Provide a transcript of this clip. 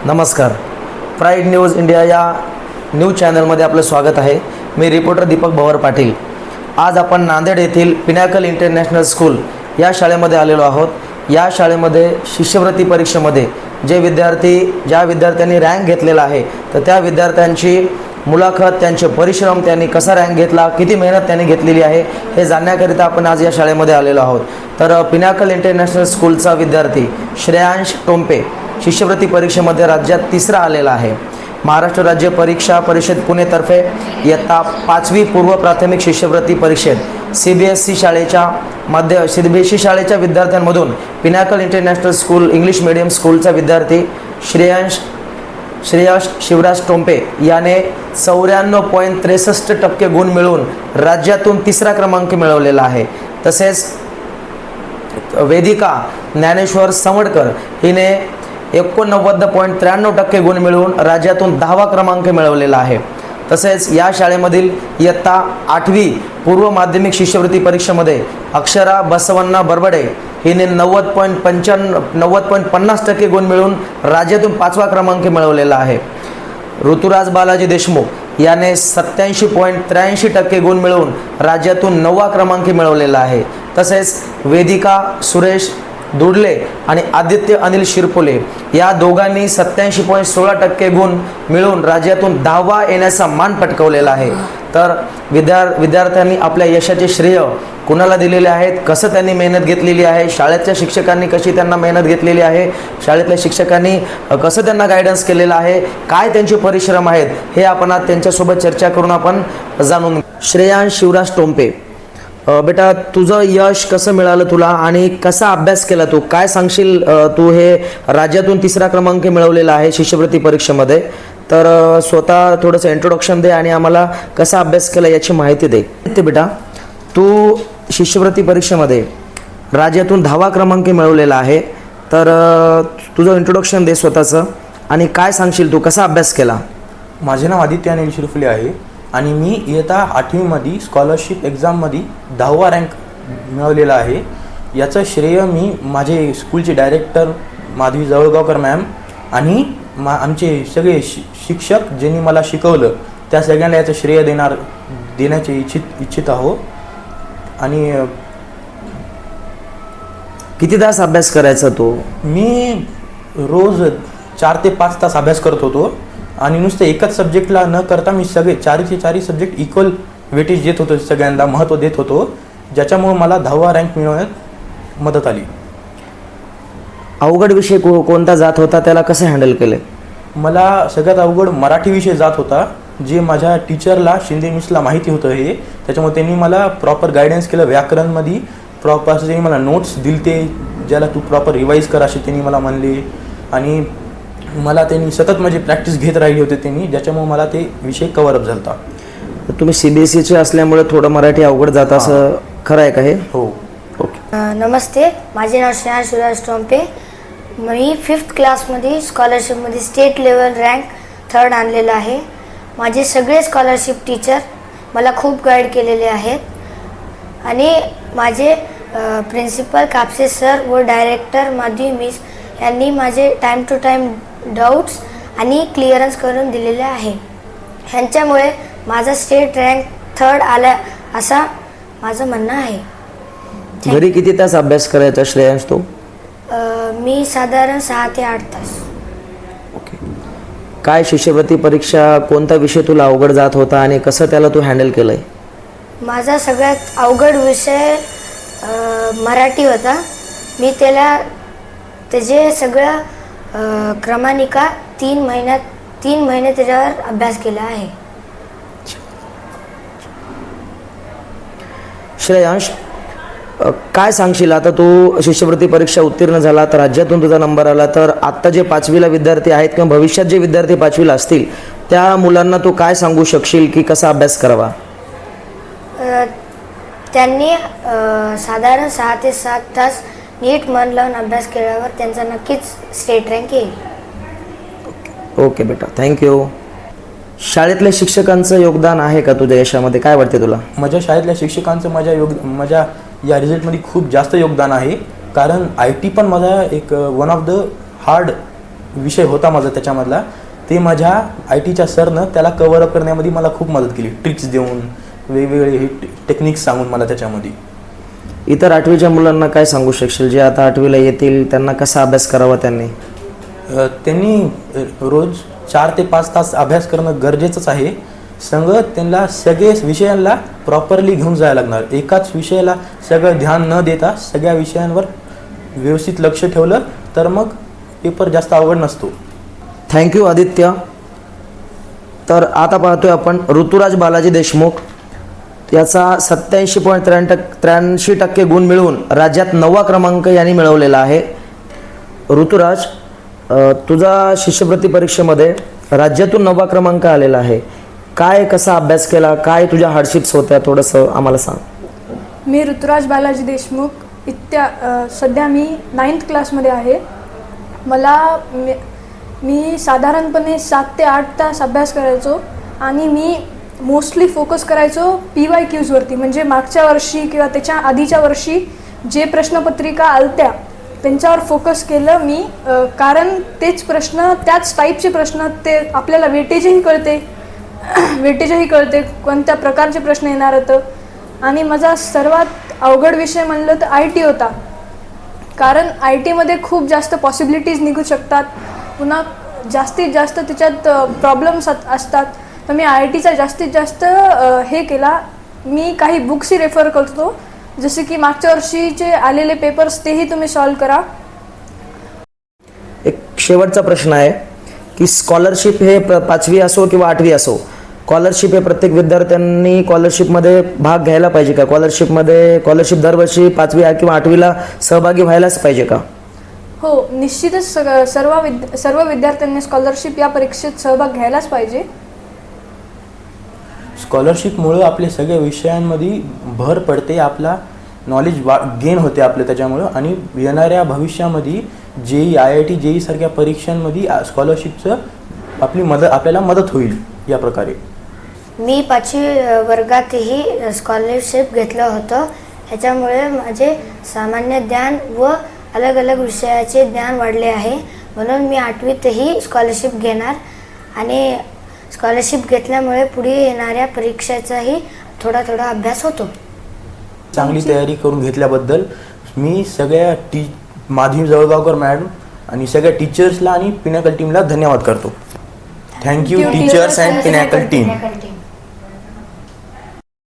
नमस्कार. Pride news India या news चॅनलमध्ये आपलं स्वागत आहे. मी रिपोर्टर दीपक भवर पाटील. आज आपण नांदेड येथील पिनॅकल इंटरनॅशनल स्कूल या शाळेमध्ये आलेलो आहोत. या शाळेमध्ये शिष्यवृत्ती परीक्षेमध्ये ज्या विद्यार्थ्यांनी रँक घेतलेला आहे तर त्या विद्यार्थ्यांची मुलाखत, त्यांचे परिश्रम, त्यांनी कसा रँक घेतला, किती मेहनत त्यांनी घेतलेली आहे हे जाणण्याकरिता आपण आज या शाळेमध्ये आलेलो आहोत. तर पिनॅकल इंटरनॅशनल स्कूलचा विद्यार्थी श्रेयांश टोंपे शिष्यवृत्ती परीक्षेमध्ये राज्यात तिसरा आलेला आहे. महाराष्ट्र राज्य परीक्षा परिषद पुणेतर्फे इयत्ता 5वी पूर्व प्राथमिक शिष्यवृत्ती परीक्षेत सीबीएसई शाळेच्या विद्यार्थ्यांमधून Pinnacle International school English medium स्कूलचा विद्यार्थी श्रेयश शिवराज टोंपे याने 94.63% गुण मिळवून राज्यातून तिसरा क्रमांक मिळवलेला आहे. तसेच वेदिका ज्ञानेश्वर समडकर हिने 89.93% गुण मिळवून राज्यातून 10वा क्रमांक मिळवलेला आहे. तसेच या शाळेमधील इयत्ता 8वी पूर्व माध्यमिक शिष्यवृत्ती परीक्षेमध्ये अक्षरा बसवण्णा बरबडे हिने 90.50% गुण मिळवून राज्यातून 5वा क्रमांक मिळवलेला आहे. ऋतुराज बालाजी देशमुख याने 87.83% गुण मिळवून राज्यातून 9वा क्रमांक मिळवलेला आहे. तसेच वेदिका सुरेश दुडले आणि आदित्य अनिल शिरपोले या दोघांनी 87.16% गुण मिळवून राज्यातून 10वा येण्याचा मान पटकावलेला आहे. तर विद्यार्थ्यांनी आपल्या यशाचे श्रेय कुणाला दिलेले आहेत, कसं त्यांनी मेहनत घेतलेली आहे, शाळेतल्या शिक्षकांनी कशी त्यांना मेहनत घेतलेली आहे, शाळेतल्या शिक्षकांनी कसं त्यांना गायडन्स केलेलं आहे, काय त्यांचे परिश्रम आहेत हे आपण आज त्यांच्यासोबत चर्चा करून आपण जाणून. श्रेयांश शिवराज टोंपे, बेटा तुझं यश कसं मिळालं तुला आणि कसा अभ्यास केला तू, काय सांगशील? तू हे राज्यातून तिसरा क्रमांक मिळवलेला आहे शिष्यवृत्ती परीक्षेमध्ये, तर स्वतः थोडंसं इंट्रोडक्शन दे आणि आम्हाला कसा अभ्यास केला याची माहिती दे. ते बेटा तू शिष्यवृत्ती परीक्षेमध्ये राज्यातून 10वा क्रमांक मिळवलेला आहे, तर तुझं इंट्रोडक्शन दे स्वतःचं आणि काय सांगशील तू कसा अभ्यास केला? माझे नाव आदित्य अनिल शिरफुले आहे आणि मी इयत्ता 8वीमध्ये स्कॉलरशिप एक्झाममध्ये 10वा रँक मिळवलेला आहे. याचं श्रेय मी माझे स्कूलचे डायरेक्टर माधवी जवळगावकर मॅम आणि आमचे सगळे शिक्षक ज्यांनी मला शिकवलं त्या सगळ्यांना याचं श्रेय देण्याचे इच्छित आहो. आणि किती तास अभ्यास करायचा तू? मी रोज 4 ते 5 तास अभ्यास करत होतो आणि नुसतं एकच सब्जेक्टला न करता मी सगळे चारही सब्जेक्ट इक्वल वेटेज देत होतो, सगळ्यांना महत्त्व देत होतो, ज्याच्यामुळे मला 10वा रँक मिळवण्यात मदत आली. अवघड विषय कोणता जात होता, त्याला कसं हँडल केलं? मला सगळ्यात अवघड मराठी विषय जात होता, जे माझ्या टीचरला शिंदे मिसला माहिती होतं हे, त्याच्यामुळे त्यांनी मला प्रॉपर गायडन्स केलं. व्याकरणमध्ये प्रॉपर असं त्यांनी मला नोट्स दिलते, ज्याला तू प्रॉपर रिवाईज कर असे त्यांनी मला म्हणले आणि मला त्यांनी सतत माझी प्रॅक्टिस घेत राहिली होते त्यांनी, ज्याच्यामुळे मला ते विषय कव्हरअप झाला. तुम्ही सीबीएसईचे असल्यामुळे थोडं मराठी अवघड जात असं खरं आहे का हे? हो. ओके. नमस्ते, माझे नाव श्रेयांश शिवराज टोंपे. मी 5th क्लासमध्ये स्कॉलरशिपमध्ये स्टेट लेवल रँक 3rd आणलेला आहे. माझे सगळे स्कॉलरशिप टीचर मला खूप गाईड केलेले आहेत आणि माझे प्रिन्सिपल कापसे सर व डायरेक्टर माधवी मिस यांनी माझे टाईम टू टाईम डाऊट्स आणि क्लिअरन्स करून दिलेले आहे. ह्यांच्यामुळे माझा स्टेट रँक 3rd आला असा माझं म्हणणं आहे. घरी किती तास अभ्यास करायचा श्रेयांश तू? मी साधारण 6 ते 8 तास. ओके. काय शिष्यवृत्ती परीक्षा कोणता विषय तुला अवघड जात होता आणि कसं त्याला तू हँडल केलंय? माझा सगळ्यात अवघड विषय मराठी होता. मी त्याचे सगळं क्रमानिका 3 महिने त्याच्यावर अभ्यास केला आहे. श्रेयांश, काय सांगशील? आता तू शिष्यवृत्ती परीक्षा उत्तीर्ण झाला तर राज्यातून तुझा नंबर आला, तर आत्ता जे 5वीला विद्यार्थी आहेत किंवा भविष्यात जे विद्यार्थी 5वीला असतील त्या मुलांना तू काय सांगू शकशील की कसा अभ्यास करावा? त्यांनी साधारण 6 ते 7 तास नीट मन लावून अभ्यास केल्यावर त्यांचा नक्कीच स्टेट रँक येईल. ओके बेटा, थँक्यू. शाळेतल्या शिक्षकांचं योगदान आहे का तुझ्या यशामध्ये, काय वाटते तुला? माझ्या शाळेतल्या शिक्षकांचं माझ्या या रिझल्टमध्ये खूप जास्त योगदान आहे, कारण IT पण माझा एक वन ऑफ द हार्ड विषय होता माझा त्याच्यामधला, ते माझ्या आय टीच्या सरनं त्याला कव्हर अप करण्यामध्ये मला खूप मदत केली, ट्रिक्स देऊन वेगवेगळे हे टेक्निक्स सांगून मला त्याच्यामध्ये. इतर 8वीच्या मुलांना काय सांगू शकशील जे आता 8वीला येतील, त्यांना कसा अभ्यास करावा त्यांनी? त्यांनी रोज 4 ते 5 तास अभ्यास करणं गरजेचंच आहे. संग त्यांना सगळे विषयांना प्रॉपरली घेऊन जायला लागणार. एकाच विषयाला सगळं ध्यान न देता सगळ्या विषयांवर व्यवस्थित लक्ष ठेवलं तर मग पेपर जास्त अवघड नसतो. थँक्यू आदित्य. तर आता पाहतोय आपण ऋतुराज बालाजी देशमुख, याचा 87.83% गुण मिळवून राज्यात 9वा क्रमांक यांनी मिळवलेला आहे. ऋतुराज, तुझा शिष्यवृत्ती परीक्षेमध्ये राज्यातून 9वा क्रमांक आलेला आहे. काय कसा अभ्यास केला, काय तुझ्या हार्डशिप्स होत्या, थोडंसं आम्हाला सांग. मी ऋतुराज बालाजी देशमुख. सध्या मी 9th क्लासमध्ये आहे. मी साधारणपणे 7 ते 8 तास अभ्यास करायचो आणि मी मोस्टली फोकस करायचो PYQsवरती, म्हणजे मागच्या वर्षी किंवा त्याच्या आधीच्या वर्षी जे प्रश्नपत्रिका आलत्या त्यांच्यावर फोकस केलं मी. कारण तेच प्रश्न, त्याच टाईपचे प्रश्न, ते आपल्याला वेटेजही कळते कोणत्या प्रकारचे प्रश्न येणार होतं. आणि माझा सर्वात अवघड विषय म्हणलं तर IT होता, कारण IT मध्ये खूप जास्त पॉसिबिलिटीज निघू शकतात, पुन्हा जास्तीत जास्त त्याच्यात प्रॉब्लेम्स असतात. तर मी IITचा जास्तीत जास्त हे केला. मी काही बुक्सही रेफर करतो, जसे की मागच्या वर्षीचे आलेले पेपर्स तेही तुम्ही सॉल्व करा. एक शेवटचा प्रश्न आहे की स्कॉलरशिप हे 5वी असो किंवा 8वी असो, स्कॉलरशिप हे प्रत्येक विद्यार्थ्यांनी स्कॉलरशिपमध्ये भाग घ्यायला पाहिजे का? स्कॉलरशिप दरवर्षी 5वी किंवा 8वीला सहभागी व्हायलाच पाहिजे का? हो, निश्चितच सर्व विद्यार्थ्यांनी स्कॉलरशिप या परीक्षेत सहभाग घ्यायलाच पाहिजे. स्कॉलरशिपमुळं आपले सगळ्या विषयांमध्ये भर पडते, आपला नॉलेज गेन होते आपलं त्याच्यामुळं. आणि येणाऱ्या भविष्यामध्ये JEE IIT JEE सारख्या परीक्षांमध्ये स्कॉलरशिपचं आपल्याला मदत होईल या प्रकारे. मी 5वी वर्गातही स्कॉलरशिप घेतलं होतं. ह्याच्यामुळे माझे सामान्य ज्ञान व अलग अलग विषयाचे ज्ञान वाढले आहे. म्हणून मी 8वीतही स्कॉलरशिप घेणार आणि स्कॉलरशिप घेतल्यामुळे पुढे येणाऱ्या परीक्षेचाही थोडा अभ्यास होतो. चांगली तयारी करून घेतल्याबद्दल मी सगळ्या माधवी जवळगावकर मॅडम आणि सगळ्या टीचर्सला आणि पिनॅकल टीमला धन्यवाद करतो. Thank you teachers and pinnacle team.